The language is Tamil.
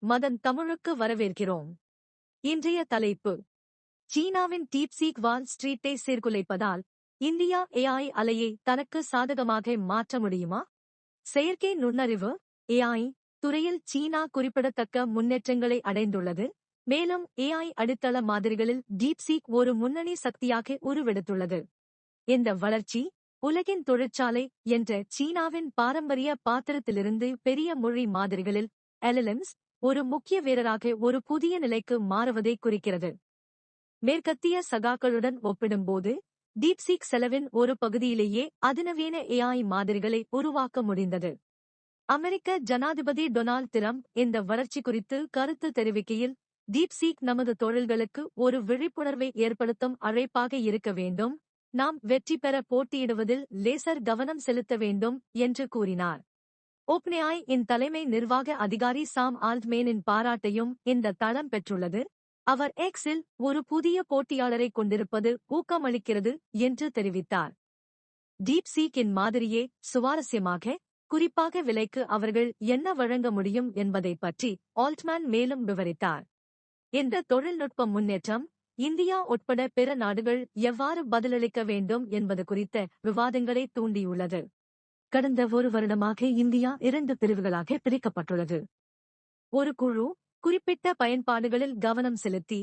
மதன் தமிழுக்கு வரவேற்கிறோம். இன்றைய தலைப்பு: சீனாவின் டீப்சீக் வால் ஸ்ட்ரீட்டை சீர்குலைப்பதால் இந்தியா ஏஐ அலையை தனக்கு சாதகமாக மாற்ற முடியுமா? செயற்கை நுண்ணறிவு ஏஐ துறையில் சீனா குறிப்பிடத்தக்க முன்னேற்றங்களை அடைந்துள்ளது. மேலும் ஏஐ அடித்தள மாதிரிகளில் டீப்சீக் ஒரு முன்னணி சக்தியாக உருவெடுத்துள்ளது. இந்த வளர்ச்சி உலகின் தொழிற்சாலை என்ற சீனாவின் பாரம்பரிய பாத்திரத்திலிருந்து பெரிய மொழி மாதிரிகளில் LLMs ஒரு முக்கிய வீரராக ஒரு புதிய நிலைக்கு மாறுவதை குறிக்கிறது. மேற்கத்திய சகாக்களுடன் ஒப்பிடும்போது டீப்சீக் செலவின் ஒரு பகுதியிலேயே அதிநவீன ஏஐ மாதிரிகளை உருவாக்க முடிந்தது. அமெரிக்க ஜனாதிபதி டொனால்ட் டிரம்ப் இந்த வளர்ச்சி குறித்து கருத்து தெரிவிக்கையில், டீப்சீக் நமது தொழில்களுக்கு ஒரு விழிப்புணர்வை ஏற்படுத்தும் அழைப்பாக இருக்க வேண்டும், நாம் வெற்றி பெற போட்டியிடுவதில் லேசர் கவனம் செலுத்த வேண்டும் என்று கூறினார். ஓப்பன்ஏஐ இன் தலைமை நிர்வாக அதிகாரி சாம் ஆல்ட்மேனின் பாராட்டையும் இந்த தளம் பெற்றுள்ளது. அவர் எக்ஸில் ஒரு புதிய போட்டியாளரை கொண்டிருப்பது ஊக்கமளிக்கிறது என்று தெரிவித்தார். டீப்சீக்கின் மாதிரியே சுவாரஸ்யமாக, குறிப்பாக விலைக்கு அவர்கள் என்ன வழங்க முடியும் என்பதை பற்றி ஆல்ட்மேன் மேலும் விவரித்தார். இந்த தொழில்நுட்ப முன்னேற்றம் இந்தியா உட்பட பிற நாடுகள் எவ்வாறு பதிலளிக்க வேண்டும் என்பது குறித்த விவாதங்களை தூண்டியுள்ளது. கடந்த ஒரு வருடமாக இந்தியா 2 பிரிவுகளாக பிரிக்கப்பட்டுள்ளது. ஒரு குழு குறிப்பிட்ட பயன்பாடுகளில் கவனம் செலுத்தி